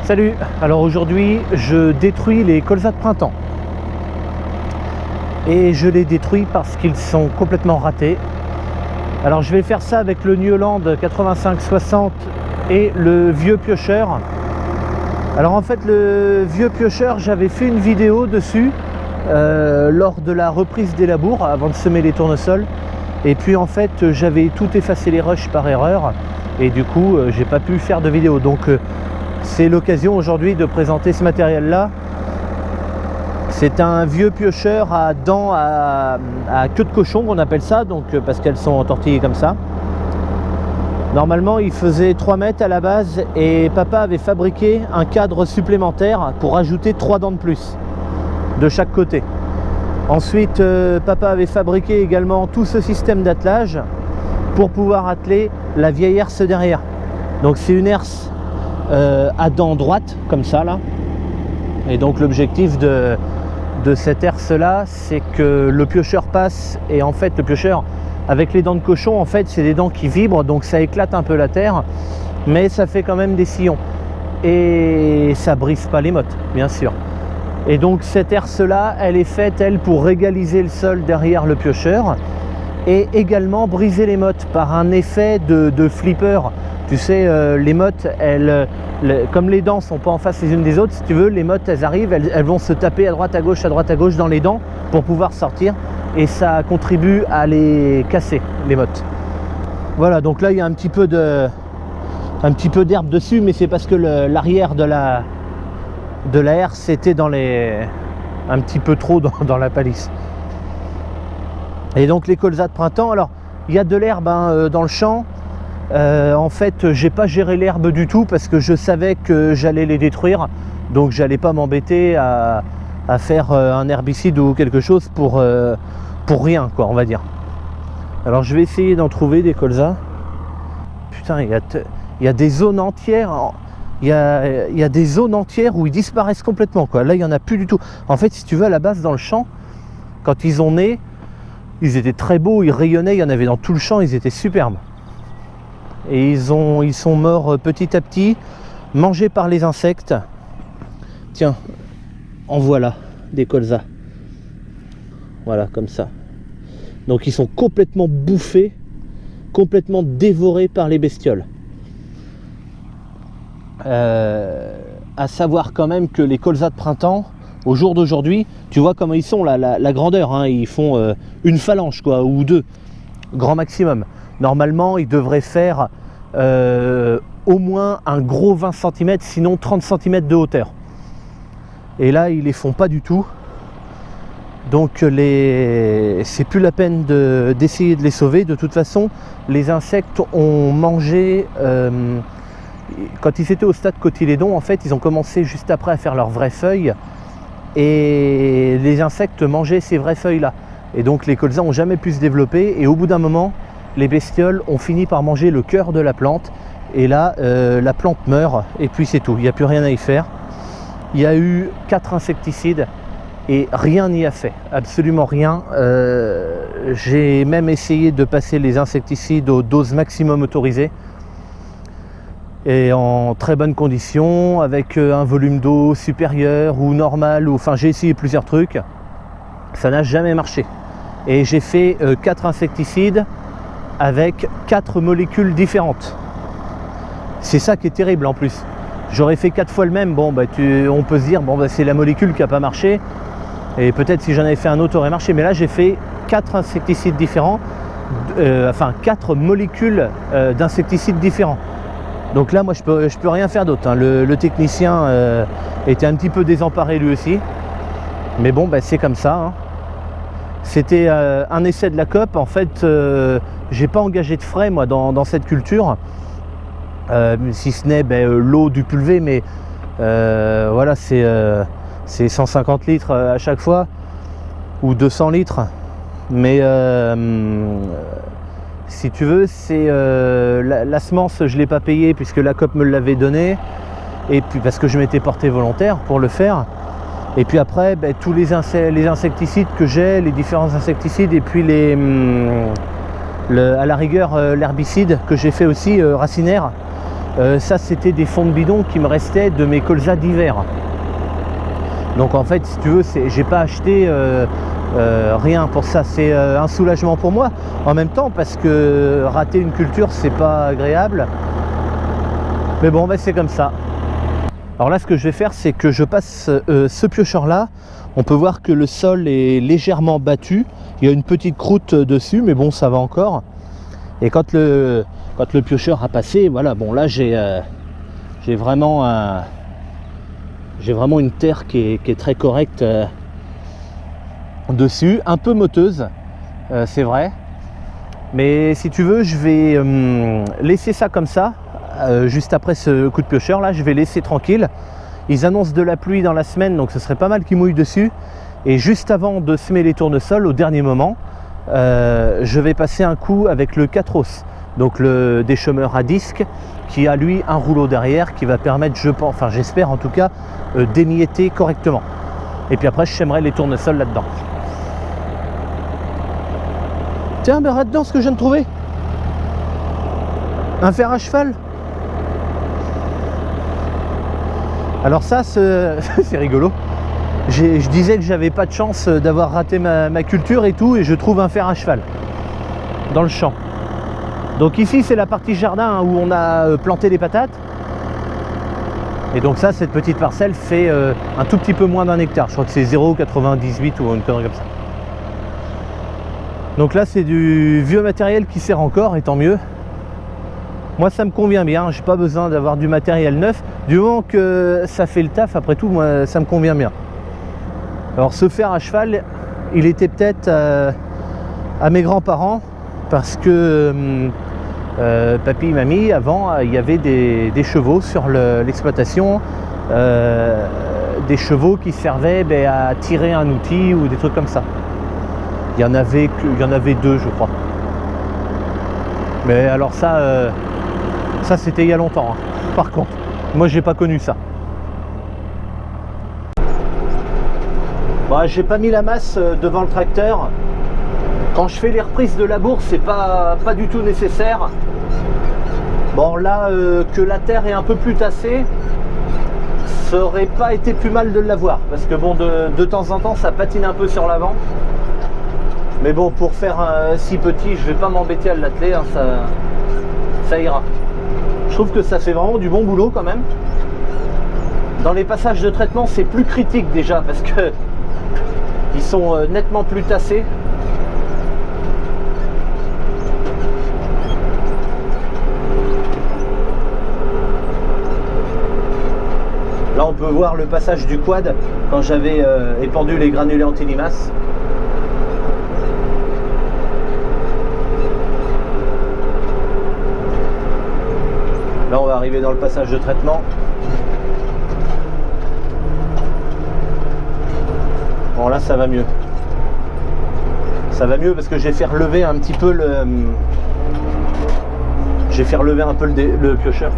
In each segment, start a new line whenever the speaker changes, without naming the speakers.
Salut, alors aujourd'hui je détruis les colzas de printemps et je les détruis parce qu'ils sont complètement ratés. Alors je vais faire ça avec le Newland 85-60 et le vieux piocheur. Alors en fait le vieux piocheur, j'avais fait une vidéo dessus lors de la reprise des labours avant de semer les tournesols, et puis en fait j'avais tout effacé les rushs par erreur et du coup j'ai pas pu faire de vidéo, donc c'est l'occasion aujourd'hui de présenter ce matériel là. C'est un vieux piocheur à dents à queue de cochon, on appelle ça, donc parce qu'elles sont entortillées comme ça. Normalement il faisait 3 mètres à la base et papa avait fabriqué un cadre supplémentaire pour ajouter 3 dents de plus de chaque côté. Ensuite papa avait fabriqué également tout ce système d'attelage pour pouvoir atteler la vieille herse derrière. Donc c'est une herse à dents droites comme ça là, et donc l'objectif de cette herse là, c'est que le piocheur passe, et en fait le piocheur avec les dents de cochon, en fait c'est des dents qui vibrent, donc ça éclate un peu la terre, mais ça fait quand même des sillons et ça brise pas les mottes bien sûr. Et donc cette herse là, elle est faite elle pour égaliser le sol derrière le piocheur et également briser les mottes par un effet de flipper. Tu sais, les mottes, comme les dents sont pas en face les unes des autres, si tu veux, les mottes elles arrivent, elles vont se taper à droite à gauche dans les dents pour pouvoir sortir, et ça contribue à les casser, les mottes. Voilà, donc là il y a un petit peu d'herbe dessus, mais c'est parce que l'arrière de la herse était un petit peu trop dans la palisse. Et donc les colzas de printemps, alors il y a de l'herbe dans le champ. En fait j'ai pas géré l'herbe du tout parce que je savais que j'allais les détruire, donc j'allais pas m'embêter à faire un herbicide ou quelque chose pour rien quoi, on va dire. Alors je vais essayer d'en trouver des colzas. Putain, il y a des zones entières, il y a des zones entières où ils disparaissent complètement quoi. Là il y en a plus du tout. En fait si tu veux, à la base dans le champ, quand ils ont né, ils étaient très beaux, ils rayonnaient, il y en avait dans tout le champ, ils étaient superbes. Et ils sont morts petit à petit, mangés par les insectes. Tiens, en voilà des colzas. Voilà, comme ça. Donc ils sont complètement bouffés, complètement dévorés par les bestioles. À savoir quand même que les colzas de printemps, au jour d'aujourd'hui, tu vois comment ils sont, la grandeur, hein, ils font une phalange quoi, ou deux, grand maximum. Normalement, ils devraient faire au moins un gros 20 cm, sinon 30 cm de hauteur. Et là, ils les font pas du tout. Donc, c'est plus la peine d'essayer de les sauver. De toute façon, les insectes ont mangé... quand ils étaient au stade cotylédon, en fait, ils ont commencé juste après à faire leurs vraies feuilles. Et les insectes mangeaient ces vraies feuilles-là. Et donc, les colzas n'ont jamais pu se développer. Et au bout d'un moment, les bestioles ont fini par manger le cœur de la plante, et là la plante meurt et puis c'est tout, il n'y a plus rien à y faire. Il y a eu 4 insecticides et rien n'y a fait, absolument rien. J'ai même essayé de passer les insecticides aux doses maximum autorisées et en très bonnes conditions, avec un volume d'eau supérieur ou normal, enfin j'ai essayé plusieurs trucs, ça n'a jamais marché. Et j'ai fait 4 insecticides avec 4 molécules différentes. C'est ça qui est terrible en plus. J'aurais fait 4 fois le même, bon bah on peut se dire bon bah c'est la molécule qui n'a pas marché, et peut-être si j'en avais fait un autre aurait marché, mais là j'ai fait 4 insecticides différents, enfin 4 molécules d'insecticides différents. Donc là moi je peux rien faire d'autre, hein. Le technicien était un petit peu désemparé lui aussi, mais bon bah c'est comme ça, hein. C'était un essai de la COP. En fait, j'ai pas engagé de frais moi dans cette culture, si ce n'est l'eau du pulvé, mais voilà, c'est 150 litres à chaque fois, ou 200 litres. Mais si tu veux, c'est la semence, je l'ai pas payée puisque la COP me l'avait donnée, et puis parce que je m'étais porté volontaire pour le faire. Et puis après, tous les insecticides que j'ai, les différents insecticides, et puis à la rigueur l'herbicide que j'ai fait aussi, racinaire, Ça c'était des fonds de bidon qui me restaient de mes colzas d'hiver. Donc en fait, si tu veux, j'ai pas acheté rien pour ça. C'est un soulagement pour moi en même temps, parce que rater une culture c'est pas agréable. Mais bon, ben, c'est comme ça. Alors là, ce que je vais faire, c'est que je passe ce piocheur là. On peut voir que le sol est légèrement battu. Il y a une petite croûte dessus, mais bon, ça va encore. Et quand le piocheur a passé, voilà, bon là j'ai vraiment une terre qui est très correcte dessus, un peu moteuse, c'est vrai. Mais si tu veux, je vais laisser ça comme ça, juste après ce coup de piocheur là, je vais laisser tranquille. Ils annoncent de la pluie dans la semaine, donc ce serait pas mal qu'ils mouillent dessus. Et juste avant de semer les tournesols, au dernier moment, je vais passer un coup avec le 4-os, donc le déchemeur à disque, qui a lui un rouleau derrière qui va permettre, je pense, enfin j'espère en tout cas, d'émietter correctement. Et puis après je sèmerai les tournesols là-dedans. Tiens, ben là-dedans, ce que je viens de trouver, un fer à cheval. Alors ça, c'est rigolo. Je disais que j'avais pas de chance d'avoir raté ma culture et tout, et je trouve un fer à cheval dans le champ. Donc ici c'est la partie jardin où on a planté les patates. Et donc ça, cette petite parcelle fait un tout petit peu moins d'1 hectare. Je crois que c'est 0,98 ou une connerie comme ça. Donc là c'est du vieux matériel qui sert encore, et tant mieux. Moi ça me convient bien, j'ai pas besoin d'avoir du matériel neuf. Du moment que ça fait le taf, après tout, moi ça me convient bien. Alors ce fer à cheval, il était peut-être à mes grands-parents, parce que papy et mamie, avant, il y avait des chevaux sur l'exploitation, des chevaux qui servaient à tirer un outil ou des trucs comme ça. Il y en avait 2, je crois. Mais alors ça c'était il y a longtemps, hein. Par contre, moi j'ai pas connu ça. Bah, j'ai pas mis la masse devant le tracteur. Quand je fais les reprises de labour, c'est pas du tout nécessaire. Bon là, que la terre est un peu plus tassée, ça aurait pas été plus mal de l'avoir, parce que bon, de temps en temps ça patine un peu sur l'avant. Mais bon, pour faire si petit, je vais pas m'embêter à l'atteler, hein, ça ira. Je trouve que ça fait vraiment du bon boulot quand même. Dans les passages de traitement, c'est plus critique déjà, parce que ils sont nettement plus tassés. Là, on peut voir le passage du quad quand j'avais épandu les granulés anti-limaces. Là, on va arriver dans le passage de traitement. Bon, là, ça va mieux. Ça va mieux parce que j'ai fait relever un petit peu le... J'ai fait relever un peu le piocheur.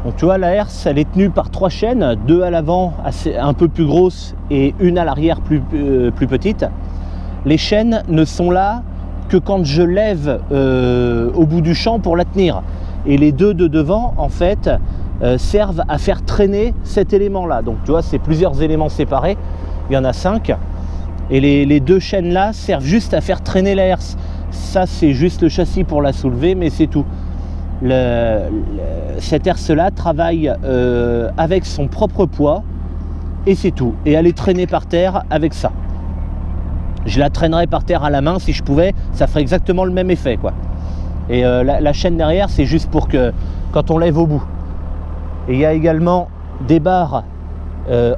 Donc tu vois, la herse, elle est tenue par 3 chaînes, 2 à l'avant un peu plus grosses et une à l'arrière plus petite. Les chaînes ne sont là que quand je lève au bout du champ pour la tenir. Et les 2 de devant, en fait, servent à faire traîner cet élément-là. Donc tu vois, c'est plusieurs éléments séparés, il y en a 5. Et les 2 chaînes-là servent juste à faire traîner la herse. Ça, c'est juste le châssis pour la soulever, mais c'est tout. Cette herse-là travaille avec son propre poids, et c'est tout. Et elle est traînée par terre avec ça. Je la traînerais par terre à la main si je pouvais, ça ferait exactement le même effet, quoi. Et la chaîne derrière, c'est juste pour que quand on lève au bout. Et il y a également des barres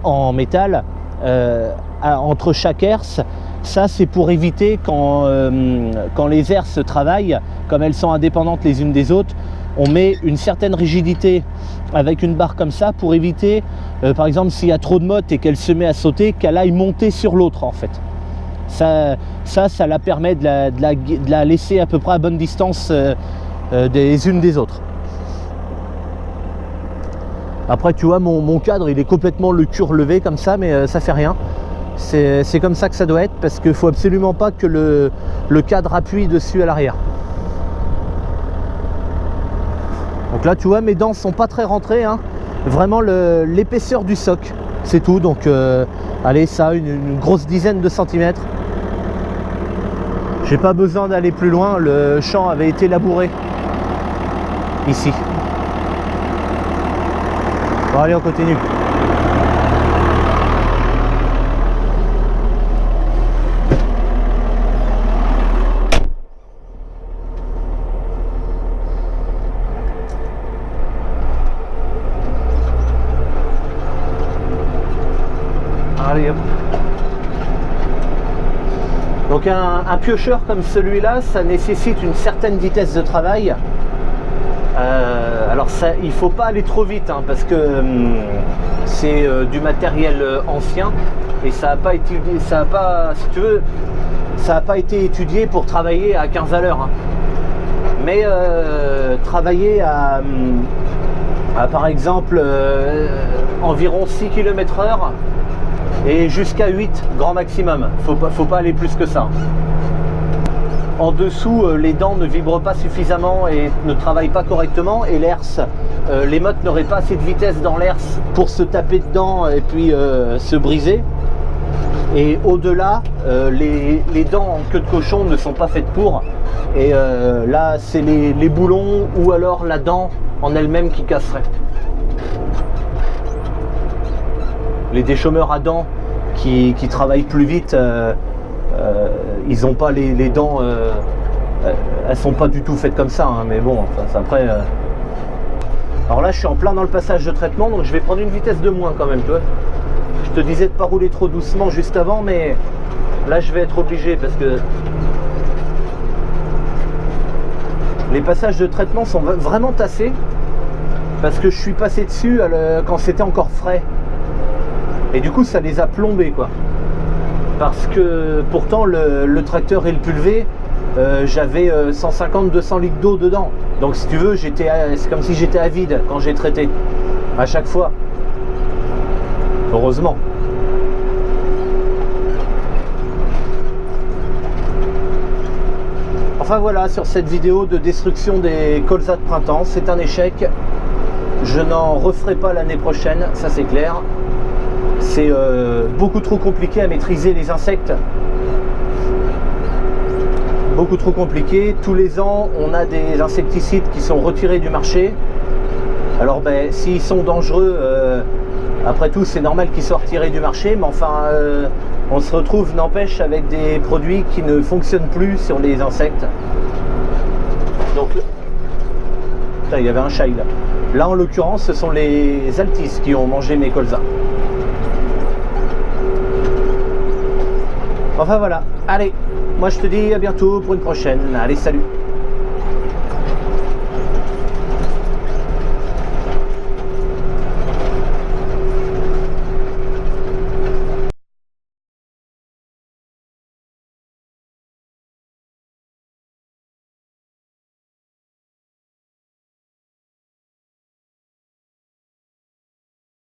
en métal entre chaque herse. Ça, c'est pour éviter quand les herses travaillent, comme elles sont indépendantes les unes des autres, on met une certaine rigidité avec une barre comme ça pour éviter, par exemple, s'il y a trop de motte et qu'elle se met à sauter, qu'elle aille monter sur l'autre, en fait. Ça la permet de la laisser à peu près à bonne distance des unes des autres. Après, tu vois, mon cadre, il est complètement le cul relevé comme ça, mais ça fait rien. C'est comme ça que ça doit être, parce qu'il ne faut absolument pas que le cadre appuie dessus à l'arrière. Donc là tu vois, mes dents sont pas très rentrées, hein. Vraiment l'épaisseur du soc, c'est tout. Donc allez, ça a une grosse dizaine de centimètres. J'ai pas besoin d'aller plus loin, le champ avait été labouré ici. Bon allez, on continue. Allez hop. Donc un piocheur comme celui-là, ça nécessite une certaine vitesse de travail. Alors ça, il faut pas aller trop vite, hein, parce que c'est du matériel ancien et ça n'a pas été, si tu veux, ça n'a pas été étudié pour travailler à 15 à l'heure. Hein. Mais travailler à par exemple environ 6 km/h et jusqu'à 8 grand maximum. Faut pas aller plus que ça. En dessous, les dents ne vibrent pas suffisamment et ne travaillent pas correctement, et l'herse, les mottes n'auraient pas assez de vitesse dans l'herse pour se taper dedans et puis se briser. Et au-delà, les dents en queue de cochon ne sont pas faites pour. Et là, c'est les boulons ou alors la dent en elle-même qui casserait. Les déchômeurs à dents qui travaillent plus vite, ils n'ont pas les dents, elles sont pas du tout faites comme ça, hein, mais bon, enfin, après. Alors là, je suis en plein dans le passage de traitement, donc je vais prendre une vitesse de moins quand même, tu vois. Je te disais de pas rouler trop doucement juste avant, mais là, je vais être obligé parce que les passages de traitement sont vraiment tassés parce que je suis passé dessus quand c'était encore frais. Et du coup ça les a plombés quoi. Parce que pourtant le tracteur et le pulvé, j'avais 150-200 litres d'eau dedans. Donc si tu veux, c'est comme si j'étais à vide quand j'ai traité. À chaque fois. Heureusement. Enfin voilà, sur cette vidéo de destruction des colzas de printemps, c'est un échec. Je n'en referai pas l'année prochaine, ça c'est clair. C'est beaucoup trop compliqué à maîtriser les insectes. Beaucoup trop compliqué. Tous les ans, on a des insecticides qui sont retirés du marché. Alors, ben, s'ils sont dangereux, après tout, c'est normal qu'ils soient retirés du marché. Mais enfin, on se retrouve, n'empêche, avec des produits qui ne fonctionnent plus sur les insectes. Donc, putain, il y avait un chat là. Là, en l'occurrence, ce sont les altis qui ont mangé mes colzas. Enfin voilà, allez, moi je te dis à bientôt pour une prochaine. Allez, salut!